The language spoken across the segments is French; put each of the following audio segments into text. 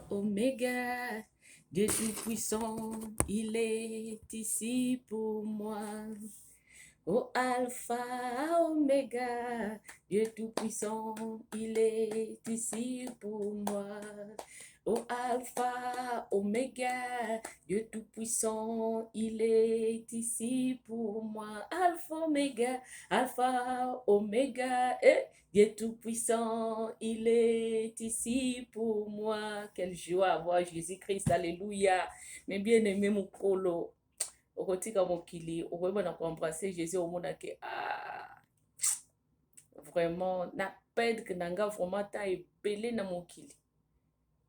Oméga, Dieu Tout-Puissant, il est ici pour moi. Ô Alpha, Oméga, Dieu Tout-Puissant, il est ici pour moi. Ô Alpha, Oméga, Dieu Tout-Puissant, il est ici pour moi. Alpha, Oméga, Alpha, Oméga, Dieu Tout-Puissant, il est ici pour moi. Quelle joie avoir Jésus-Christ, alléluia. Mes bien-aimés, mon colo. Okotika mokili okoyeba na embrasser Jésus omonake vraiment na perdre na nga vraiment ta ebele na mokili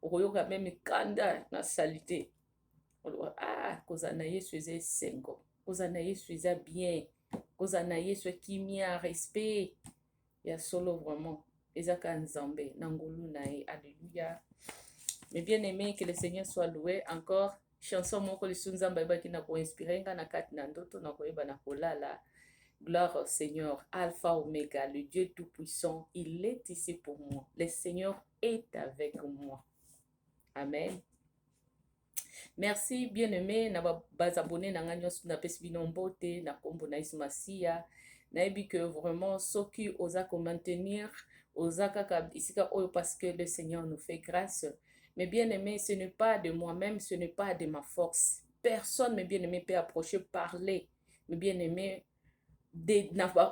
okoyoka meme kanda na salite kozala na Yesu eza esengo, kozala na Yesu eza bien, kozala na Yesu kimia respect ya solo vraiment ezaka nzambe na ngolu na ye. Alléluia. Mes bien-aimés, que le Seigneur soit loué. Encore chanson moko lisu nzambe ayebaki na koinspire nga na kati na ndoto na koyeba na kolala. Gloire au Seigneur, Alpha Oméga, le Dieu Tout-Puissant, il est ici pour moi. Le Seigneur est avec moi. Amen. Merci bien-aimé na bazabone na nga nyonso na pesi bino mbote na kombo na Yesu Masiya. Nayebi que vraiment soki ozako maintenir ozaka kaka isika oyo parce que le Seigneur nous fait grâce. Mais bien-aimé, ce n'est pas de moi-même, ce n'est pas de ma force. Personne, mes bien-aimés, peut approcher, parler. Mes bien-aimés, de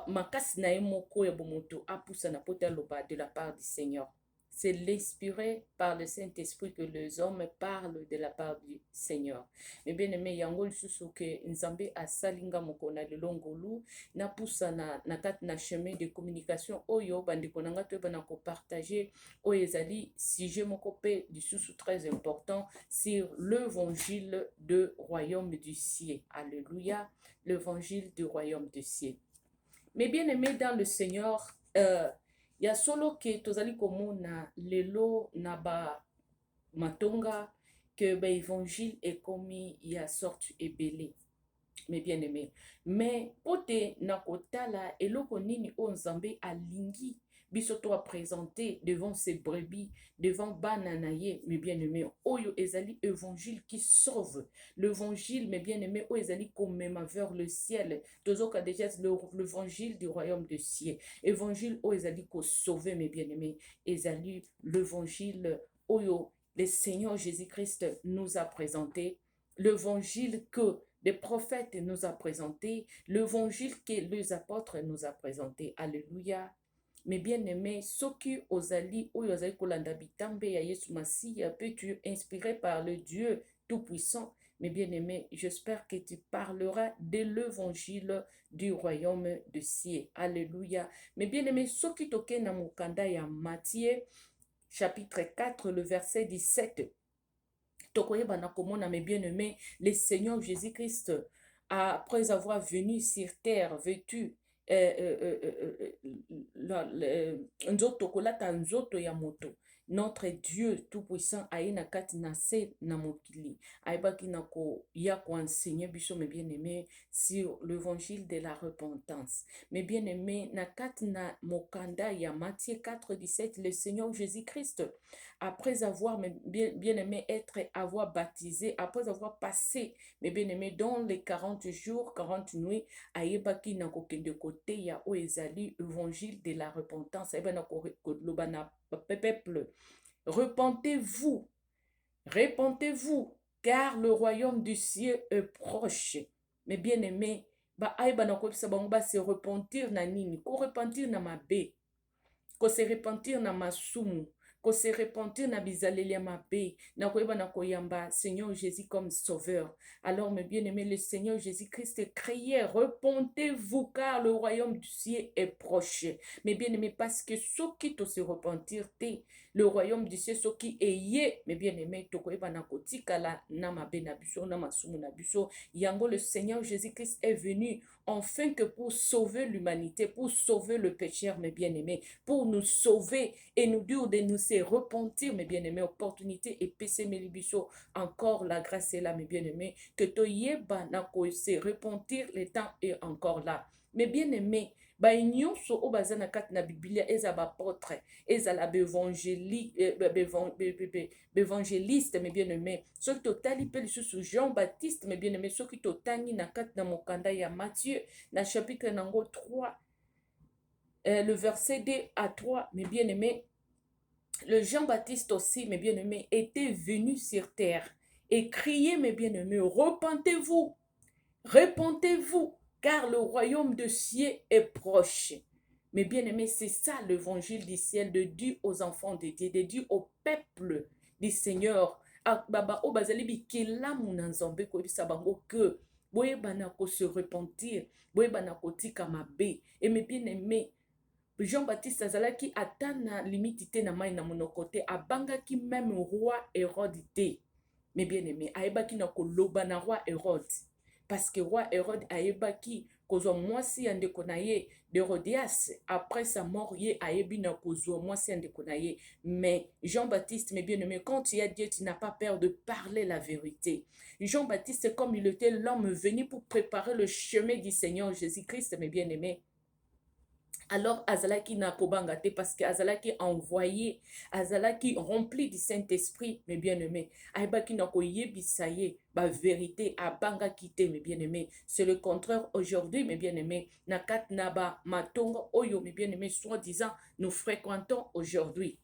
makasi na ye moko ya bomoto apusa na pota loba de la part du Seigneur. C'est l'inspiré par le Saint-Esprit que les hommes parlent de la part du Seigneur. Mais bien aimé, yango lisusu ke nzambe asalinga moko na lelongolu na pusa na kati na chemin de communication oyo bandeko na nga toyeba na kopartager oyo ezali sujet moko pe lisusu très important sur l'évangile du royaume du ciel. Alléluia, l'évangile du royaume du ciel. Mais bien aimé dans le Seigneur, ya solo ke tozali komona lelo na ba matonga que ba évangile ekomi ya sorte ebele. Mais bien aimé, mais pote na kotala eloko nini o nzambe alingi biso to présenter devant ces brebis, devant bananaye, mes bien-aimés, oyo ezali évangile qui sauve, l'évangile, mes bien-aimés, oyo ezali komema vers le ciel, tozoka déjà l'évangile du royaume de ciel, évangile oyo ezali ko sauver, mes bien-aimés, ezali l'évangile oyo le Seigneur Jésus-Christ nous a présenté, l'évangile que les prophètes nous a présenté, l'évangile que les apôtres nous a présenté. Alléluia. Mais bien aimé, soki ozali oyo ozali kolanda bitambe ya Yesu Masiya, peux-tu inspiré par le Dieu Tout-Puissant? Mais bien aimé, j'espère que tu parleras de l'évangile du royaume de ciel. Alléluia. Mais bien aimé, soki toke na mukanda ya Matthieu, chapitre 4, le verset 17. Tokoyeba na komona, mes bien-aimés, le Seigneur Jésus-Christ, après avoir venu sur terre, vêtu nzoto kolata nzoto ya moto, notre Dieu tout-puissant aye na kati na se na mokili ayebaki na ya ko enseigner biso, mes bien-aimés, sur l'évangile de la repentance. Mes bien-aimés, na kati na mokanda ya Matthieu 4:17, le Seigneur Jésus-Christ, après avoir, bien-aimé, avoir baptisé, après avoir passé, mes bien-aimés, dans les 40 jours, 40 nuits, ayebaki na kokende côté ya o ezali évangile de la repentance, ayeba na koloba na peuple, repentez-vous, repentez-vous, car le royaume du ciel est proche. Mes bien-aimés, ayeba na kopesa bango ba se repentir na nini, ko repentir na mabe, ko se repentir na masumu, ko se repentir na bizaleli ya mabe, na koyeba na koyamba Seigneur Jésus comme sauveur. Alors mes bien-aimés, le Seigneur Jésus-Christ criait, repentez-vous car le royaume du ciel est proche. Mes bien-aimés, parce que ceux qui te se repentir, le royaume du ciel, ceux qui ayent, mes bien-aimés, to koyeba na kotika la na mabe na biso, na masumu na biso, yango le Seigneur Jésus-Christ est venu enfin que pour sauver l'humanité, pour sauver le pécheur, mes bien-aimés, pour nous sauver et nous dire de nous se repentir, mes bien-aimés, opportunité et péché, mes libiso, encore la grâce est là, mes bien-aimés, que to yeba na ko se repentir, le temps est encore là. Mes bien-aimés, nyonso oyo baza na kati na Biblia eza baapôtre ezala baévangéliste mes bien-aimé soki totali mpe lisusu Jean Baptiste mes bien-aimé soki totangi na kati na mokanda ya Matthieu na chapitre nango 3 le verset 2 à 3 mes bien-aimés. Le Jean-Baptiste aussi, mes bien-aimés, était venu sur terre et criait, mes bien-aimés, repentez-vous, repentez-vous, car le royaume de cieux est proche. Mes bien-aimés, c'est ça l'évangile du ciel de Dieu aux enfants de Dieu au peuple du Seigneur. Baba o bazali bikelamu na nzambe koyebisa bango que boyebana ko se repentir, boyebana kotika mabe. Et mes bien-aimés, Jean-Baptiste azalaki ata na limite te na mai na monoko te abangaki même roi Hérode te mes bien-aimés ayebaki na koloba na roi Hérode parce que roi Hérode ayebaki kozwa mwasi ya ndeko na ye d'Hérodias après sa mort ye ayebi na kozwa mwasi ya ndeko na ye. Mais Jean-Baptiste mes bien-aimés, quand tu as Dieu tu n'as pas peur de parler la vérité. Jean-Baptiste comme il était l'homme venu pour préparer le chemin du Seigneur Jésus-Christ mes bien-aimés. Alors azalaki na kobanga te parce que azalaki envoyé, azalaki rempli du Saint-Esprit mes bien-aimés. Ayebaki na koyebisa ye ba vérité abanga kite mes bien-aimés. C'est le contraire aujourd'hui mes bien-aimés. Na kat na ba matongo oyo mes bien-aimés soi-disant nous fréquentons aujourd'hui.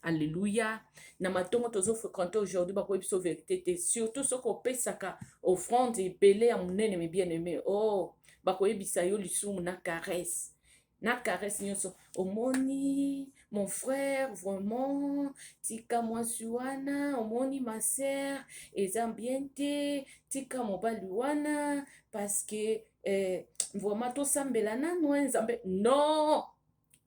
Alléluia. Na matongo tozo fréquenter aujourd'hui ba koyebiso vérité te. Surtout ce qu'on pesaka offrande et belé à munene mes bien-aimés. Oh, ba koyebisa yo lisumu na caresse. Na caresse nyonso omoni mon frère vraiment tika mwasi wana omoni ma sœur eza bien te tika mobali wana parce que vraiment tosambela nano nzambe non.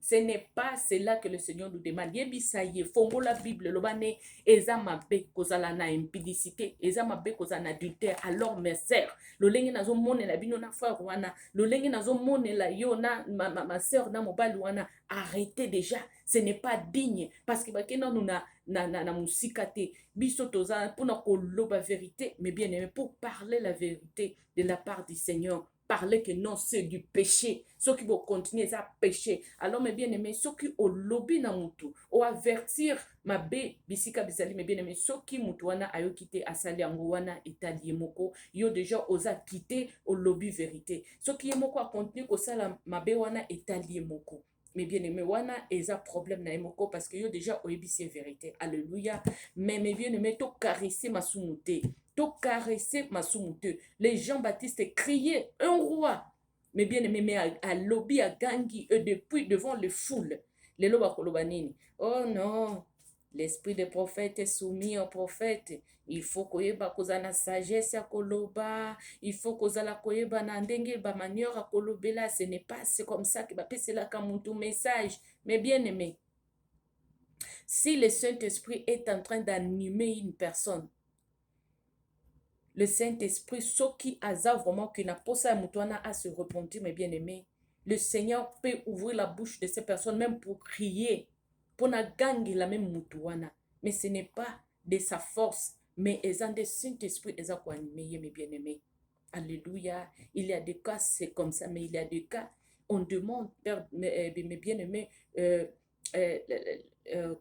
Ce n'est pas cela que le Seigneur nous demande. Yebisaye, fongo la Bible, lobane, eza mabe kozala na impudicité, eza mabe kozala na adultère. Alors mes sœurs, lo lengi nazo mone la bino na frère wana, lo lengi nazo mone la yo na ma sœur na mobali wana, arrêtez déjà. Ce n'est pas digne parce que bakena nous na musika te. Biso toza pour na koloba vérité, mais bien aimé pour parler la vérité de la part du Seigneur. Parler que non, c'est du péché. Ceux qui vont continuer à pécher. Alors, mes bien-aimés, ceux qui ont lobby na mutu, ou avertir ma bé, bisika bisali, mes bien-aimés, ceux qui mutuana ayo quitté asali angouana itali moko, yo déjà osa quitté au lobby vérité. Ceux qui moko a continué au sala ma bé wana itali moko. Mais bien aimé wana eza problème na emoko parce que yo déjà oebisi vérité. Alléluia. Mais mes bien-aimés, to caresser ma soumouté. To caresser ma soumouté. Les Jean-Baptiste criaient un roi. Mais bien aimé, mais à lobby à gangi depuis devant les foules. Les loba kolobanini. Oh non, l'esprit des prophètes est soumis aux prophètes. Il faut koyeba kozana sagesse ya koloba, il faut kozala koyeba na ndenge ba manière à kolobela, ce n'est pas c'est comme ça que ba pesela ka mutu message. Mais bien aimé, si le Saint-Esprit est en train d'animer une personne, le Saint-Esprit, ce qui a vraiment qui n'a pas ça à se repentir, mes bien-aimés, le Seigneur peut ouvrir la bouche de ces personnes même pour crier, pour na gangi la même mutuana. Mais ce n'est pas de sa force, mais ils ont des Saint-Esprit, ils ont animé, mes bien-aimés. Alléluia. Il y a des cas, c'est comme ça, mais il y a des cas, on demande, mes bien-aimés,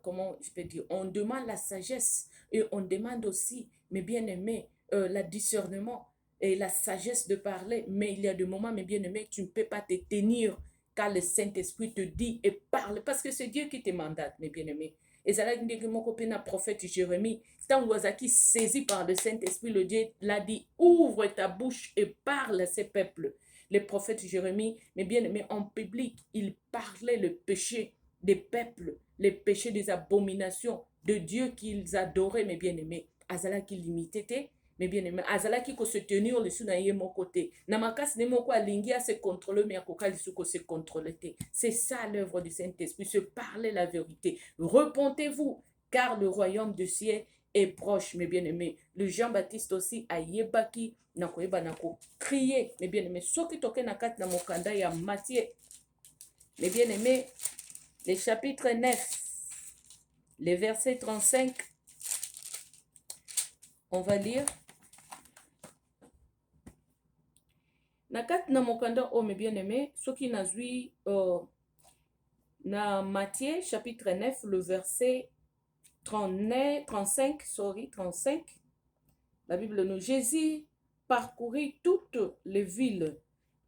comment je peux dire, on demande la sagesse et on demande aussi, mes bien-aimés, la discernement et la sagesse de parler. Mais il y a des moments, mes bien-aimés, tu ne peux pas te tenir car le Saint-Esprit te dit et parle parce que c'est Dieu qui te mandate, mes bien-aimés. Et ça mon copain prophète Jérémie, qui saisi par le Saint-Esprit, le Dieu l'a dit, ouvre ta bouche et parle à ces peuples. Le prophète Jérémie, mes bien-aimés, en public, il parlait le péché des peuples, les péchés des abominations de Dieu qu'ils adoraient, mes bien-aimés. Azala qui limitait, mes bien-aimés. Azala qui se tenir le sous na mon côté. Namakas ne moko alingi à se contrôler, mais à kokali sou se contrôler. C'est ça l'œuvre du Saint-Esprit, se parler la vérité. Repentez-vous, car le royaume de ciel est proche, mes bien-aimés. Le Jean-Baptiste aussi a yebaki na koyeba na ko crier, mes bien-aimés. Soki toke na kat na mokanda ya Matthieu, mes bien-aimés, le chapitre 9, le verset 35, on va lire. Na kati na mokanda o mes bien-aimés, soki nazwi na Matthieu chapitre 9 le verset 35, 35, la Bible nous Jésus parcourit toutes les villes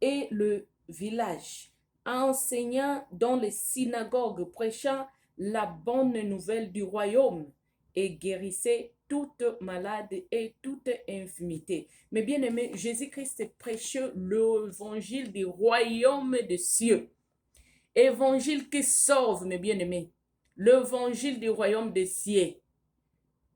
et le village, enseignant dans les synagogues, prêchant la bonne nouvelle du royaume et guérissait toute malade et toute infirmité. Mais bien aimé, Jésus-Christ prêchait l'évangile du royaume des cieux. Évangile qui sauve, mes bien-aimés. L'évangile du royaume des cieux.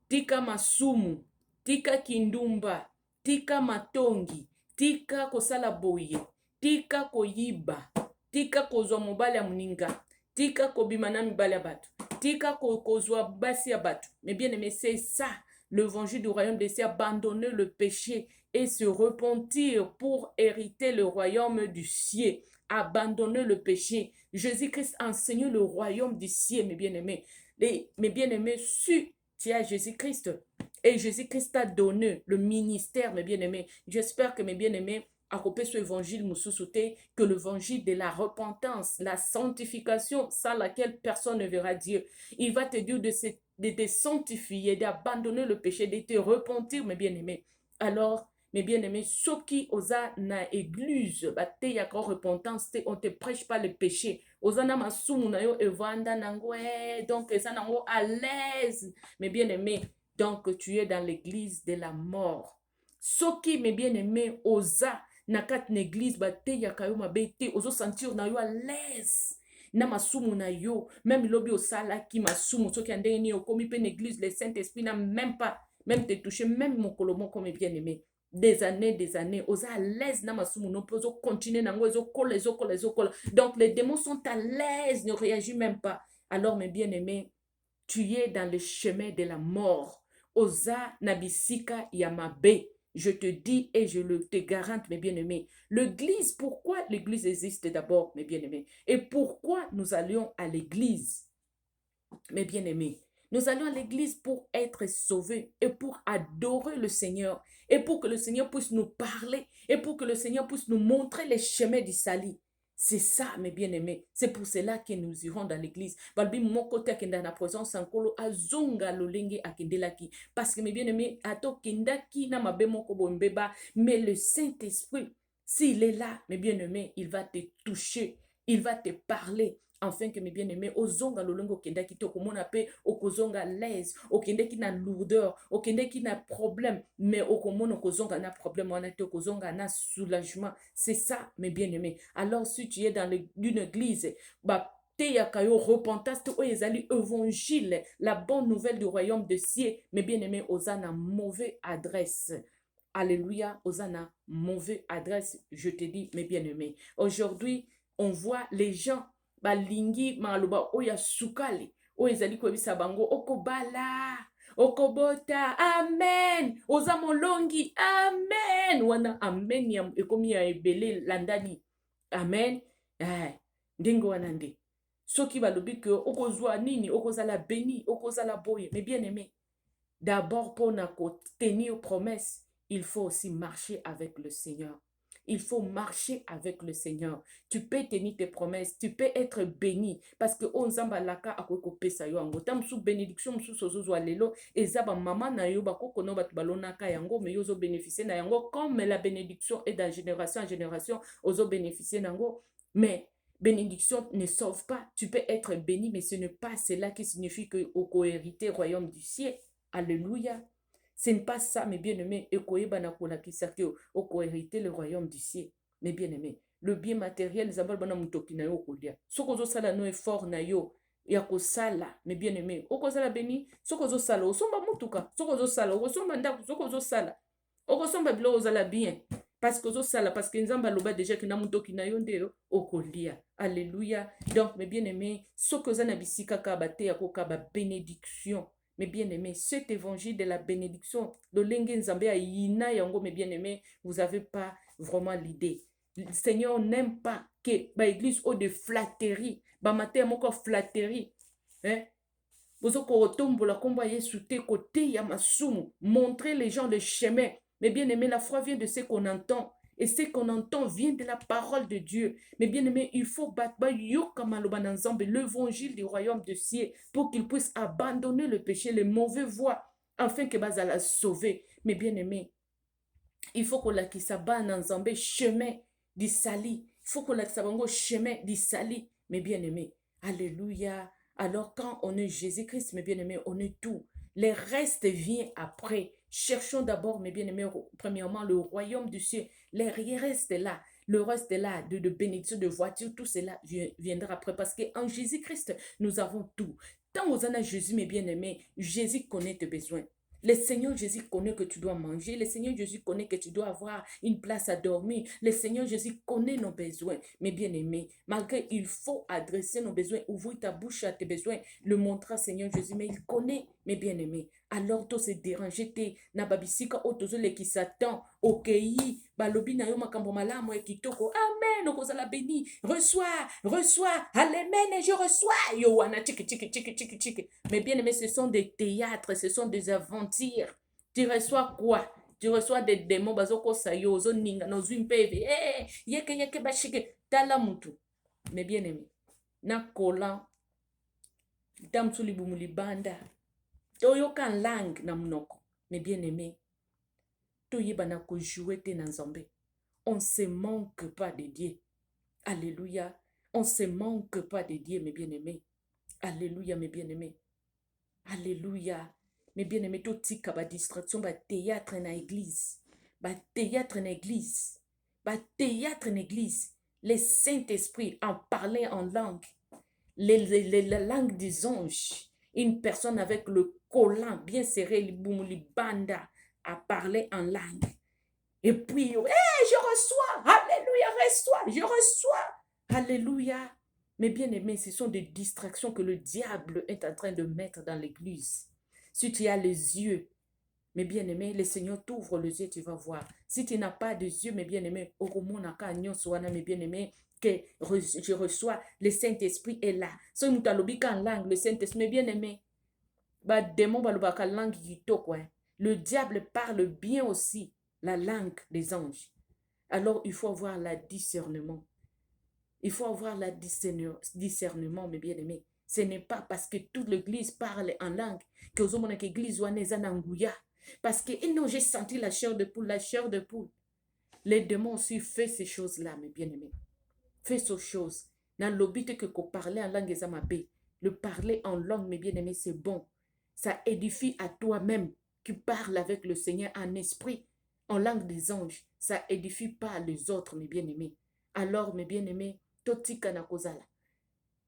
Tika masumu, tika kindumba, tika matongi, tika kosala boye, tika koyiba, tika kozwa mobali ya moninga, tika kobima na mibali ya bato, tika kozwa basi ya bato. Mais bien aimé, c'est ça l'évangile du royaume des cieux, abandonner le péché et se repentir pour hériter le royaume du ciel. Abandonner le péché. Jésus-Christ enseigne le royaume du ciel, mes bien-aimés. Mes bien-aimés, su tu as Jésus-Christ. Et Jésus-Christ t'a donné le ministère, mes bien-aimés. J'espère que mes bien-aimés, à couper ce évangile, que l'évangile de la repentance, la sanctification, sans laquelle personne ne verra Dieu. Il va te dire de te sanctifier, d'abandonner le péché, de te repentir, mes bien-aimés. Alors, mes bien-aimés, ceux qui osa na église, te yaka repentance, on te prêche pas le péché. Osana masumu na yo evanda nango, donc ça nango à l'aise, mes bien-aimés. Donc tu es dans l'église de la mort. Ceux qui, mes bien-aimés, osa na kat l'église, te yaka yo mabete, oso sentir na yo à l'aise. Na masumu na yo, même lobi osala ki masumu, ceux qui en dernier au komi pe l'église, le Saint-Esprit n'a même pas, même te touché, même mon colomon comme bien-aimé. Des années, osa à l'aise na masumu no pozo continuer nango ezo kola. Donc les démons sont à l'aise, ne réagissent même pas. Alors mes bien-aimés, tu es dans le chemin de la mort. Osa nabisika yamabe. Je te dis et je te garante, mes bien-aimés. L'église, pourquoi l'église existe d'abord, mes bien-aimés? Et pourquoi nous allions à l'église, mes bien-aimés? Nous allons à l'église pour être sauvés et pour adorer le Seigneur et pour que le Seigneur puisse nous parler et pour que le Seigneur puisse nous montrer les chemins du salut. C'est ça, mes bien-aimés. C'est pour cela que nous irons dans l'église. Balbi moko te akenda na présence sankolo azonga lolenge akendelaki. Parce que mes bien-aimés, ato kendaki na mabe moko bombeba, mais le Saint-Esprit, s'il est là, mes bien-aimés, il va te toucher, il va te parler. Afin que mes bien-aimés, ozonga lolongo kenda ki to komona pe okozonga l'aise, okende ki na lourdeur, okende ki na problème, mais okomona okozonga na problème, on a te okozonga na soulagement. C'est ça, mes bien-aimés. Alors si tu es dans une église, bah te yakayo repentance, te oyezali évangile, la bonne nouvelle du royaume de ciel, mes bien-aimés, osana mauvaise adresse. Alléluia, osana mauvaise adresse, je te dis, mes bien-aimés. Aujourd'hui, on voit les gens balingi maloba oya sukali oyo ezali koyebisa bango okobala okobota amen oza molongi amen wana amen ya ekomi ya ebele landani amen ndenge wana nde soki balobi ke okozwa nini okozala béni okozala boye mais bien aimé d'abord pour na tenir promesse il faut aussi marcher avec le Seigneur. Il faut marcher avec le Seigneur. Tu peux tenir tes promesses. Tu peux être béni. Parce que on zamba laka akoko pesa yo ango. Tam sou bénédiction sou sozo lelo. Ezaba maman na yo bako kono bat balonaka yango. Mais yozo bénéficier na yango. Comme la bénédiction est de génération en génération. Ozo bénéficier nango. Mais bénédiction ne sauve pas. Tu peux être béni. Mais ce n'est pas cela qui signifie que au hérité royaume du ciel. Alléluia. Ce n'est pas ça, mes bien-aimés. Oko hériter le royaume du ciel. Mes bien-aimés. Le bien matériel, les abal bana mutoki na yo kolia. Sokozo sala no effort na yo. Yako sala, mes bien-aimés. Oko sala béni. Sokozo sala. Osomba mutuka. Sokozo sala. Osomba ndaku. Sokozo sala. Oko somba bilo ozala bien. Parce que sala. Parce que nzamba loba déjà que na mutoki na yo nde okolia. Alléluia. Donc, mes bien-aimés. Sokozo na bisika kabate yako kaba bénédiction. Mes bien-aimés, cet évangile de la bénédiction, le Lengen Zambé à Yina Yango, mes bien-aimés, vous n'avez pas vraiment l'idée. Le Seigneur n'aime pas que l'église ait de flatterie. Matin, mon flatterie. Montrer les gens le chemin. Mais bien-aimés, la foi vient de ce qu'on entend. Et ce qu'on entend vient de la parole de Dieu. Mais bien aimé, il faut l'évangile du royaume de ciel pour qu'il puisse abandonner le péché, les mauvaises voies, afin que la sauver. Mais bien aimé, il faut qu'on la qui s'abandonne en chemin du sali. Il faut qu'on la qui chemin du sali. Mais bien aimé, alléluia. Alors quand on est Jésus-Christ, mes bien-aimés, on est tout. Les restes viennent après. Cherchons d'abord, mes bien-aimés, premièrement, le royaume du ciel. Les restes là. Le reste est là, de bénédiction, de voiture, tout cela viendra après. Parce qu'en Jésus-Christ, nous avons tout. Tant aux en Jésus, mes bien-aimés, Jésus connaît tes besoins. Le Seigneur Jésus connaît que tu dois manger. Le Seigneur Jésus connaît que tu dois avoir une place à dormir. Le Seigneur Jésus connaît nos besoins. Mais bien aimé, malgré il faut adresser nos besoins, ouvrir ta bouche à tes besoins, le montrer Seigneur Jésus, mais il connaît, mes bien aimés. Alors, tout se déranger, na babisika otozole qui s'attend, ok, balobi na yo makambo malamu e kitoko, amen, okozala béni, reçois, amen, et je reçois, yo wana, tchiki. Mais bien aimé, ce sont des théâtres, ce sont des aventures. Tu reçois quoi? Tu reçois des démons, bazoko sayo, zo ninga, no zumpeve, yeke bashike, tala mutu. Mais bien aimé, na kolan, damsuli bumuli banda, toyoka langue na mnoko. Mais bien aimé, toyeba ko jouer te na nzambe. On se manque pas de Dieu. Alléluia. On se manque pas de Dieu, mes bien-aimés. Alléluia, mes bien-aimés. Alléluia. Mes bien-aimés, tout tika ba distraction, ba théâtre na église. Ba théâtre na église. Ba théâtre na église. Les Saint-Esprit en parler en langue. La langue des anges. Une personne avec le collant bien serré, li banda, à parler en langue. Et puis, je reçois. Alléluia, reçois. Je reçois. Alléluia. Mais bien aimés, ce sont des distractions que le diable est en train de mettre dans l'église. Si tu as les yeux, mes bien-aimés, le Seigneur t'ouvre les yeux, tu vas voir. Si tu n'as pas de yeux, mes bien-aimés, mes bien-aimés, que je reçois, le Saint-Esprit est là. Si nous en langue, le Saint-Esprit, mes bien-aimés, démon langue le diable parle bien aussi la langue des anges. Alors, il faut avoir le discernement. Il faut avoir le discernement, mes bien-aimés. Ce n'est pas parce que toute l'église parle en langue que vous avez l'église ou parce que non, j'ai senti la chair de poule, Les démons aussi font ces choses-là, mes bien-aimés. Fais ces choses. Dans l'objet que parler en langue le parler en langue, mes bien-aimés, c'est bon. Ça édifie à toi-même. Tu parles avec le Seigneur en esprit, en langue des anges. Ça édifie pas les autres, mes bien-aimés. Alors, mes bien-aimés, totika na kozala.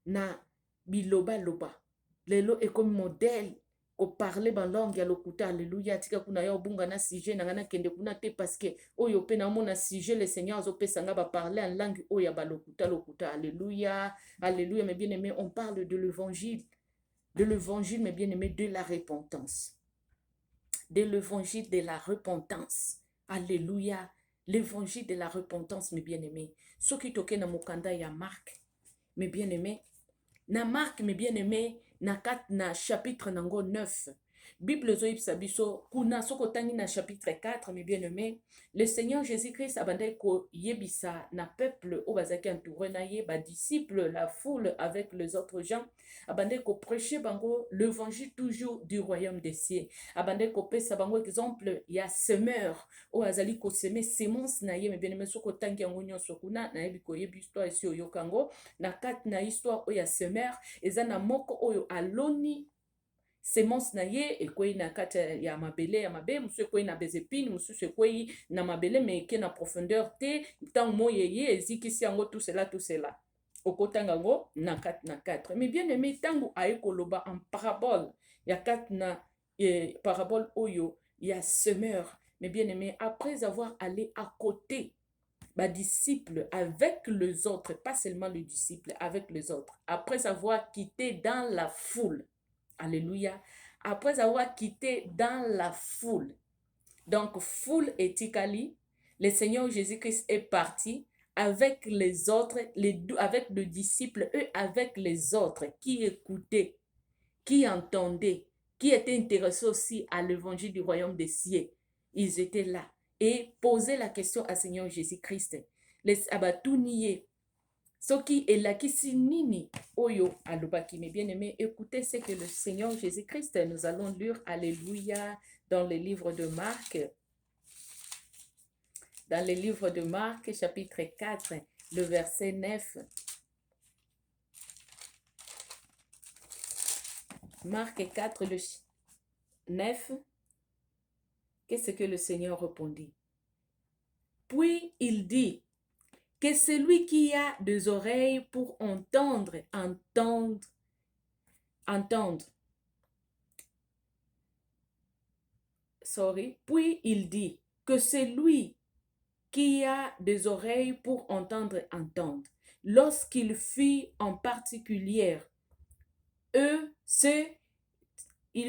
Na biloba loba. Lelo est comme modèle. Ko parler en langue ya lokuta. Alléluia. Tika kuna ya obunga na sujet na ngana kende kuna te parce que oyo pe na mona sujet le Seigneur zo pe sanga ba parler en langue oya ba lokuta. Alléluia. Alléluia, mes bien-aimés, on parle de l'évangile. De l'évangile, mes bien-aimés, de la repentance. De l'évangile de la repentance. Alléluia. L'évangile de la repentance, mes bien-aimés. Ce qui toque na mokanda ya Marc, mes bien-aimés. Na Marc, mes bien-aimés, na chapitre nango 9. Bible zoïp sabiso, kuna soko tangi na chapitre 4, mes bien-aimés. Le Seigneur Jésus-Christ abandait ko yebisa na peuple au bazaki entouré na ye, ba disciples, la foule avec les autres gens, abandait ko prêcher bango l'évangile toujours du royaume des cieux. Abandait ko pesa bango exemple, ya semeur, au azali ko semer semence na ye, mes bien-aimés, soko tangi yango nyonso kuna, na yebi ko yebi histoire esi oyo kango, na kat na histoire oya semeur, eza na moko oyo aloni semence na ye ekwei na kati ya mabele ya mabe, musu ekwei na bezepine, mususu ekwei na mabele me eke na profondeur te, ntango moye ye ezikisi yango tout cela okotanga yango na kati na 4. Mais bien aimé, ntango aye koloba en parabole ya kati na parabole oyo ya semeur, mais bien aimé, après avoir allé à côté disciples avec les autres, pas seulement le disciple, avec les autres, après avoir quitté dans la foule. Alléluia. Après avoir quitté dans la foule. Donc, foule et tikali, le Seigneur Jésus-Christ est parti avec les autres, avec le disciple, eux avec les autres qui écoutaient, qui entendaient, qui étaient intéressés aussi à l'évangile du royaume des cieux. Ils étaient là. et poser la question à Seigneur Jésus-Christ. Les abatunier. Soki elakisi nini oyo alobaki. Mes bien-aimés, écoutez ce que le Seigneur Jésus-Christ, nous allons lire, alléluia, dans le livre de Marc. Dans le livre de Marc, chapitre 4, le verset 9. Marc 4, le 9. Qu'est-ce que le Seigneur répondit? Puis il dit, que celui qui a des oreilles pour entendre, entendre. Puis il dit, que celui qui a des oreilles pour entendre, entendre. Lorsqu'il fut en particulier, il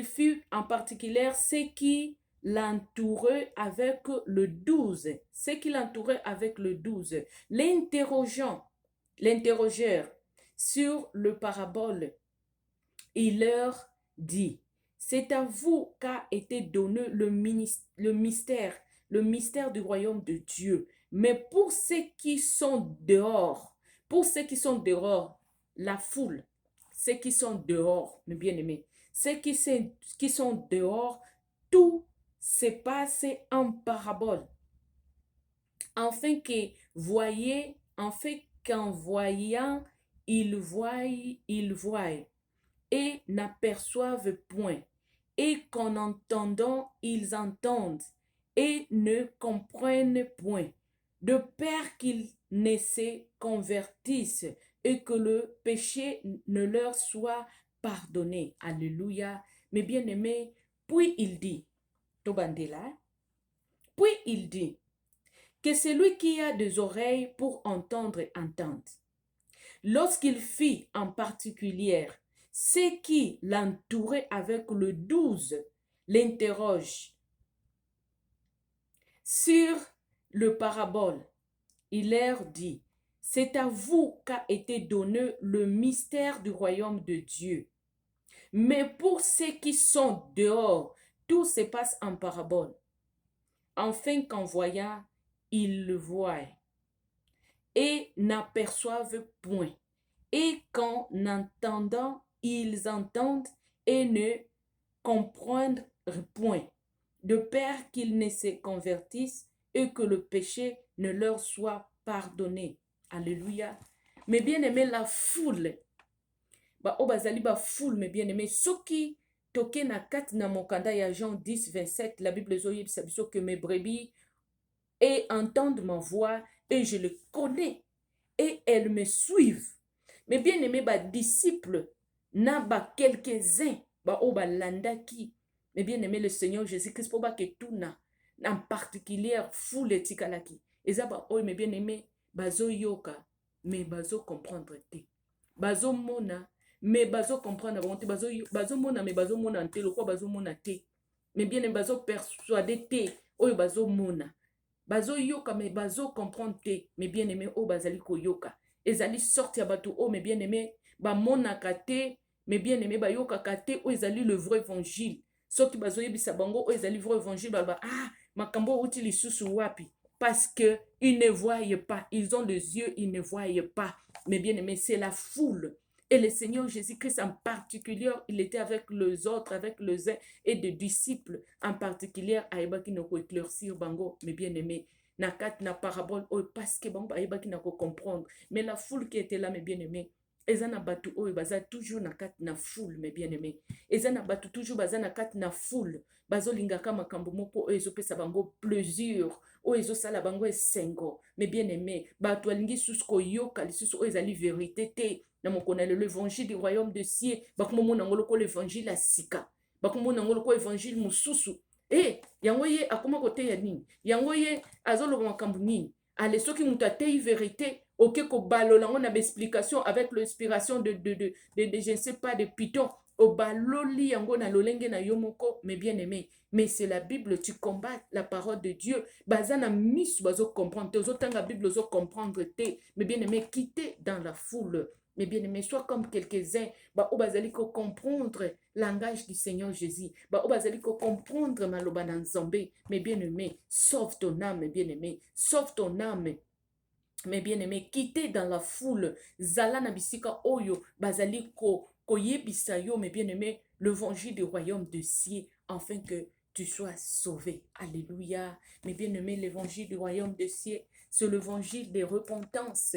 fut en particulier ceux qui l'entouraient avec le 12. Ceux qui l'entouraient avec le 12. L'interrogeur sur le parabole, il leur dit, c'est à vous qu'a été donné le mystère du royaume de Dieu. Mais pour ceux qui sont dehors, la foule, ceux qui sont dehors, mes bien-aimés, ceux qui sont dehors, tout se passe en parabole. Afin qu'en voyant, ils voient et n'aperçoivent point, et qu'en entendant, ils entendent et ne comprennent point, de peur qu'ils ne se convertissent et que le péché ne leur soit pardonné. Alléluia. Mes bien-aimés, puis il dit, Tobandela, puis il dit, que celui qui a des oreilles pour entendre, entende. Lorsqu'il fit en particulier ceux qui l'entouraient avec le 12, l'interroge sur le parabole, il leur dit, c'est à vous qu'a été donné le mystère du royaume de Dieu. Mais pour ceux qui sont dehors, tout se passe en parabole. Enfin qu'en voyant, ils le voient et n'aperçoivent point. Et qu'en entendant, ils entendent et ne comprennent point, de peur qu'ils ne se convertissent et que le péché ne leur soit pardonné. Alléluia. Mais bien aimé, la foule, mes bien aimé, ceux qui toquent na kat na mokanda ya Jean 10, 27, la Bible zoye bisabiso que mes brebis et entendent ma voix et je le connais et elles me suivent. Mais bien aimé, disciples, n'a quelques-uns, landaki. Mais bien aimé, le Seigneur Jésus-Christ, pour que tout n'a, en particulier, foule et tikalaki. Et ça, mais bien aimé, bazo yoka, mais bazo comprendre te. Bazo mona, mais bazo comprendre te. Bazo mona, mais bazo mona te, le quoi bazo mona te. Mais bien aimé, bazo persuader te, oyo bazo mona. Bazo yoka, mais bazo comprendre te. Mais bien aimé, o bazali ko yoka. Ezali sorti à bateau, oh mes bien-aimés, mona kate, mes bien-aimés, yoka kate, oh ezali le vrai évangile. Soki bazoye bisabango, oh ezali vrai évangile, makambo uti susu wapi. Parce que ils ne voient pas, ils ont les yeux, ils ne voient pas. Mes bien-aimés, c'est la foule. Et le Seigneur Jésus-Christ en particulier, il était avec les autres, avec les uns et des disciples en particulier, à Ebaki no éclaircir bango, mes bien-aimés. Na kat na parabole, oh, parce que bon, Ebaki na comprendre. Mais la foule qui était là, mes bien-aimés, ezana batu oh, baza toujours na kat na foule, mes bien-aimés. Ezana batu toujours baza na kat na foule. Bazo lingaka makambo moko, oh, ezo pesa bango plaisir. Oh, ezo sala bango esengo. Mes bien-aimés, batu alingi susko yoka, li susu, oh, ezali vérité te. Na mokona l'évangile du royaume de cieux. Bakumo na ngolo ko l'évangile a sika. Bakumo na ngolo ko évangile mususu. Yango ye akoma kote ya nini? Yango ye azoloba makambo nini? Ale soki mutu ateyi vérité, oke ko balola ngo na explication avec l'inspiration de je ne sais pas de Python. O baloli yango na lolenge na yomoko, mes bien-aimés. Mais c'est la Bible, tu combats la parole de Dieu. Bazana misu bazo comprendre. Te ozotanga Bible ozo comprendre te. Mes bien-aimés, quittez dans la foule. mes bien-aimés, sois comme quelques-uns, bah, bazali ko comprendre langage du Seigneur Jésus, bah, bazali ko comprendre maloba na Nzambe, mes bien-aimés, sauve ton âme, mes bien-aimés, sauve ton âme. Mes bien-aimés, quittez dans la foule, zala na bisika oyo, bazali ko yebisa yo, mes bien-aimés, l'évangile du royaume de cieux, afin que tu sois sauvé. Alléluia. Mes bien-aimés, l'évangile du royaume de cieux, c'est l'évangile de repentance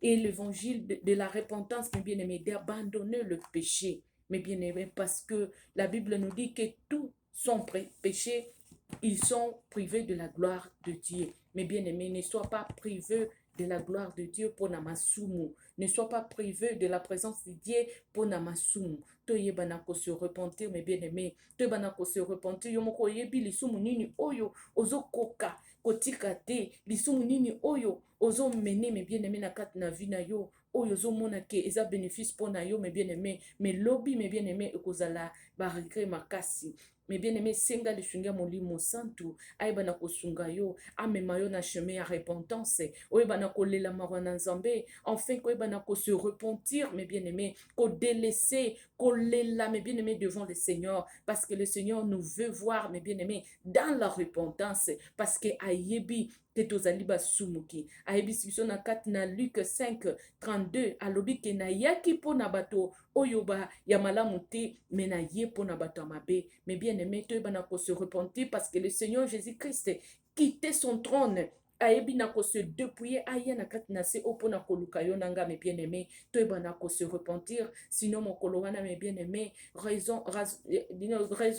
et l'évangile de la repentance, mes bien-aimés, d'abandonner le péché, mes bien-aimés, parce que la Bible nous dit que tous sont péchés, ils sont privés de la gloire de Dieu. Mes bien-aimés, ne sois pas privés de la gloire de Dieu pour namasumu. Ne sois pas privé de la présence de Dieu pour namasumu. Toye banako se repentir, mes bien-aimés. Toye banako se repentir. Yomoko yebi lisumu nini oyo. Ozo koka. Kotika te. Lisumu nini oyo. Ozo mene, mes bien-aimés, na kat na vina yo. Oyo ozo mona ke eza bénéfice pour na yo, mes bien-aimés. Mais lobby, mes bien-aimés, ekozala ba regret makasi. Mes bien-aimés, senga lisunga molimo santu. Aïba na kosunga yo. Amema yo na chemin à repentance. Oyeba na kolela mawa na Nzambe. Enfin, koyeba na ko se repentir, mes bien-aimés. Ko délaisser, kolela, mes bien-aimés, devant le Seigneur. Parce que le Seigneur nous veut voir, mes bien-aimés, dans la repentance. Parce que ayebi, te tozali basumuki. Ayebi sibiso na kat na Luc 5, 32. Alobi ke na yaki po na bato. Oyoba ya malamu te, mais na ye po na bato amabe. Mes bien-aimés, toyeba na ko se repentir parce que le Seigneur Jésus-Christ quittait son trône. Ayebi na ko se dépouiller aya na kati na se opo na koluka yo nanga, mes bien-aimés, toyeba na ko se repentir, sinon mon wana, mes bien-aimés, raison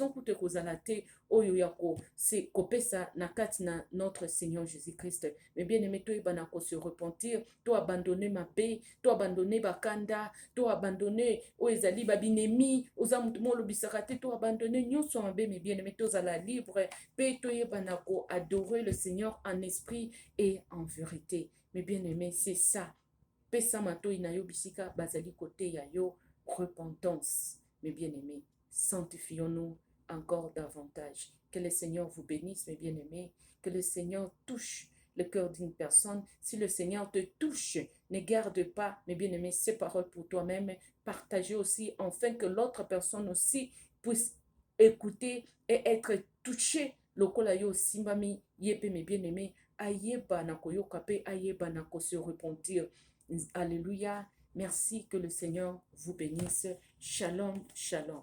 kute kozala te oyo ya ko se kopesa na kati na notre Seigneur Jésus-Christ. Mes bien-aimés, toyeba na ko se repentir, to abandonner ma paix, to abandonner bakanda, to abandonner o ezali babinemi, oza mutu mo lobisaka te, to abandonner nyonso mabe, mes bien-aimés, tozala libre, pe toyeba na ko adorer le Seigneur en esprit et en vérité. Mes bien-aimés, c'est ça. Pesa mato inayo bisika bazali côté ya yo repentance. Mes bien-aimés, sanctifions-nous encore davantage. Que le Seigneur vous bénisse, mes bien-aimés. Que le Seigneur touche le cœur d'une personne. Si le Seigneur te touche, ne garde pas, mes bien-aimés, ces paroles pour toi-même. Partagez aussi, afin que l'autre personne aussi puisse écouter et être touchée. Lokola yo simbami yepe, mes bien-aimés, ayeba na koyoka pe ayeba na ko se repentir. Alléluia. Merci, que le Seigneur vous bénisse. Shalom, shalom.